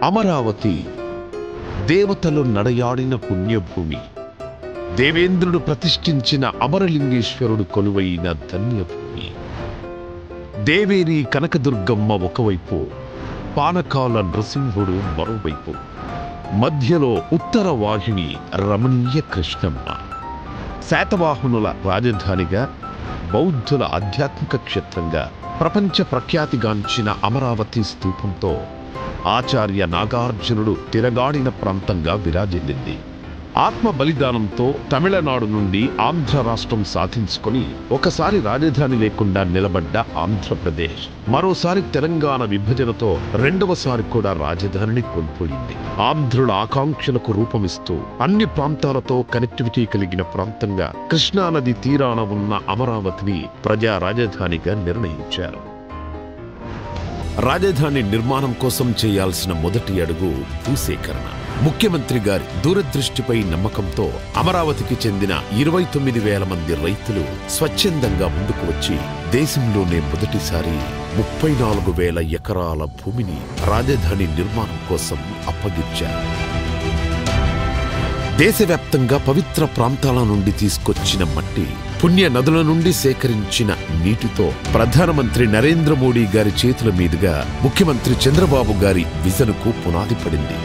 అమరావతి దేవతలు నడయాడిన పుణ్యభూమి. దేవేంద్రుడు ప్రతిష్ఠించిన అమరలింగేశ్వరుడు కొలువైన ధన్యభూమి. దేవేరి కనకదుర్గమ్మ ఒకవైపు, పానకాల నృసింహుడు మరోవైపు, మధ్యలో ఉత్తర వాహిని రమణీయ కృష్ణమ్మ. శాతవాహనుల రాజధానిగా, బౌద్ధుల ఆధ్యాత్మిక క్షేత్రంగా ప్రపంచ ప్రఖ్యాతిగాంచిన అమరావతి స్తూపంతో ఆచార్య నాగార్జునుడు తిరగాడిన ప్రాంతంగా విరాజిల్లింది. ఆత్మ బలిదానంతో తమిళనాడు నుండి ఆంధ్ర రాష్ట్రం సాధించుకొని ఒకసారి రాజధాని లేకుండా నిలబడ్డ ఆంధ్రప్రదేశ్ మరోసారి తెలంగాణ విభజనతో రెండవసారి కూడా రాజధానిని కోల్పోయింది. ఆంధ్రుల ఆకాంక్షలకు రూపమిస్తూ అన్ని ప్రాంతాలతో కనెక్టివిటీ కలిగిన ప్రాంతంగా కృష్ణానది తీరాన ఉన్న అమరావతిని ప్రజా రాజధానిగా నిర్ణయించారు. రాజధాని నిర్మాణం కోసం చేయాల్సిన మొదటి అడుగు భూసేకరణ. ముఖ్యమంత్రి గారి దూరదృష్టిపై నమ్మకంతో అమరావతికి చెందిన 29,000 మంది రైతులు స్వచ్ఛందంగా ముందుకు వచ్చి దేశంలోనే మొదటిసారి 34,000 ఎకరాల భూమిని రాజధాని నిర్మాణం కోసం అప్పగించారు. దేశవ్యాప్తంగా పవిత్ర ప్రాంతాల నుండి తీసుకొచ్చిన మట్టి, పుణ్య నదుల నుండి సేకరించిన నీటితో ప్రధానమంత్రి నరేంద్ర మోడీ గారి చేతుల మీదుగా ముఖ్యమంత్రి చంద్రబాబు గారి విజన్కు పునాది పడింది.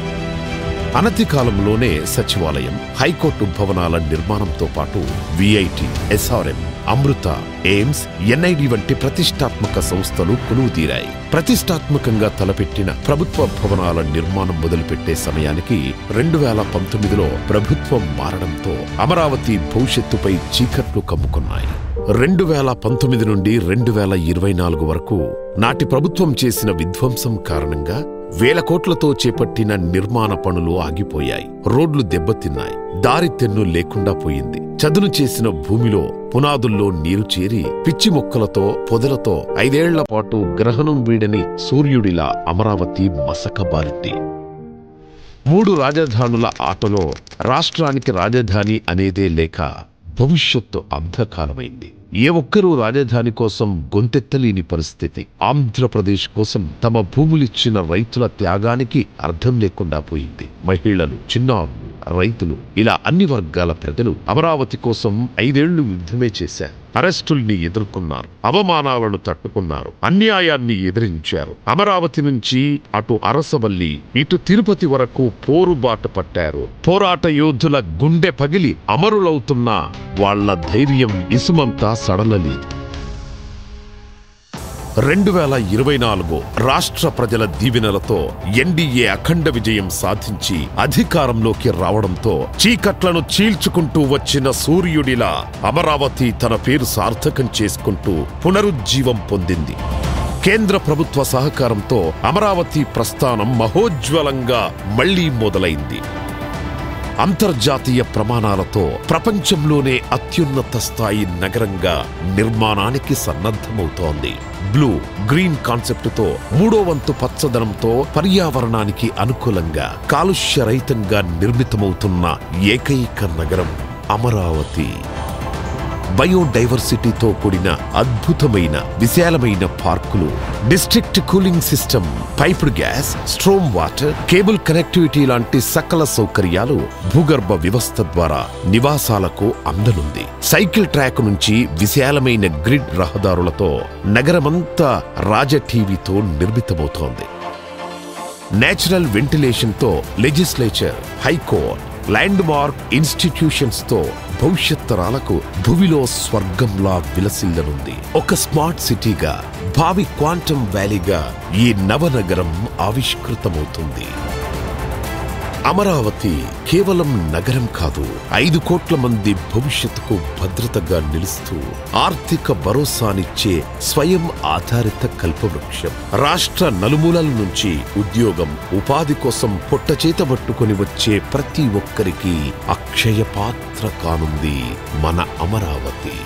అనతి కాలంలోనే సచివాలయం, హైకోర్టు భవనాల నిర్మాణంతో పాటు విఐటి, ఎస్ఆర్ఎం, అమృత, ఎయిమ్స్, ఎన్ఐడి వంటి ప్రతిష్టాత్మక సంస్థలు కొలువుదీరాయి. ప్రతిష్టాత్మకంగా తలపెట్టిన ప్రభుత్వ భవనాల నిర్మాణం మొదలుపెట్టే సమయానికి 2019లో ప్రభుత్వం మారడంతో అమరావతి భవిష్యత్తుపై చీకట్లు కమ్ముకున్నాయి. 2019 నుండి 2024 వరకు నాటి ప్రభుత్వం చేసిన విధ్వంసం కారణంగా వేల కోట్లతో చేపట్టిన నిర్మాణ పనులు ఆగిపోయాయి. రోడ్లు దెబ్బతిన్నాయి. దారి తెన్ను లేకుండా పోయింది. చదును చేసిన భూమిలో పునాదుల్లో నీరు చేరి పిచ్చి మొక్కలతో, పొదలతో 5 ఏళ్ల పాటు గ్రహణం వీడని సూర్యుడిలా అమరావతి మసకబారింది. 3 రాజధానుల ఆటలో రాష్ట్రానికి రాజధాని అనేదే లేక భవిష్యత్తు అంధకారమైంది. ఏ ఒక్కరూ రాజధాని కోసం గొంతెత్తలేని పరిస్థితి. ఆంధ్రప్రదేశ్ కోసం తమ భూములిచ్చిన రైతుల త్యాగానికి అర్థం లేకుండా పోయింది. మహిళలు, చిన్నారులు, రైతులు, ఇలా అన్ని వర్గాల ప్రజలు అమరావతి కోసం 5 ఏళ్లు యుద్ధమే చేశారు. అరెస్టుల్ని ఎదుర్కొన్నారు, అవమానాలను తట్టుకున్నారు, అన్యాయాన్ని ఎదిరించారు. అమరావతి నుంచి అటు అరసవల్లి, ఇటు తిరుపతి వరకు పోరుబాట పట్టారు. పోరాట యోధుల గుండె పగిలి అమరులవుతున్న వాళ్ల ధైర్యం ఇసుమంతా సడలలేదు. 2024 రాష్ట్ర ప్రజల దీవెనలతో ఎన్డీఏ అఖండ విజయం సాధించి అధికారంలోకి రావడంతో చీకట్లను చీల్చుకుంటూ వచ్చిన సూర్యుడిలా అమరావతి తన పేరు సార్థకం చేసుకుంటూ పునరుజ్జీవం పొందింది. కేంద్ర ప్రభుత్వ సహకారంతో అమరావతి ప్రస్థానం మహోజ్వలంగా మళ్లీ మొదలైంది. అంతర్జాతీయ ప్రమాణాలతో ప్రపంచంలోనే అత్యున్నత స్థాయి నగరంగా నిర్మాణానికి సన్నద్ధమవుతోంది. బ్లూ గ్రీన్ కాన్సెప్టుతో 3వ వంతు పచ్చదనంతో పర్యావరణానికి అనుకూలంగా కాలుష్యరహితంగా నిర్మితమవుతున్న ఏకైక నగరం అమరావతి. బయోడైవర్సిటీతో కూడిన అద్భుతమైన విశాలమైన పార్కులు, district cooling system, piped gas, storm water, cable connectivity లాంటి సకల సౌకర్యాలు భూగర్భ వ్యవస్థ ద్వారా నివాసాలకు అందనుంది. సైకిల్ ట్రాక్ నుంచి విశాలమైన గ్రిడ్ రహదారులతో నగరమంతా రాజటీవీతో నిర్మితమవుతోంది. నేచురల్ వెంటిలేషన్ తో legislature, high court, land mark institutions తో భవిష్యత్ తరాలకు భూమిలో స్వర్గంలా విలసిల్లనుంది. ఒక స్మార్ట్ సిటీగా, భావి క్వాంటమ్ వ్యాలీగా ఈ నవనగరం ఆవిష్కృతమవుతుంది. అమరావతి కేవలం నగరం కాదు, 5 కోట్ల మంది భవిష్యత్తుకు భద్రతగా నిలుస్తూ ఆర్థిక భరోసానిచ్చే స్వయం ఆధారిత కల్పవృక్షం. రాష్ట్ర నలుమూలల నుంచి ఉద్యోగం, ఉపాధి కోసం పొట్టచేతబట్టుకొని వచ్చే ప్రతి ఒక్కరికి అక్షయ పాత్ర కానుంది మన అమరావతి.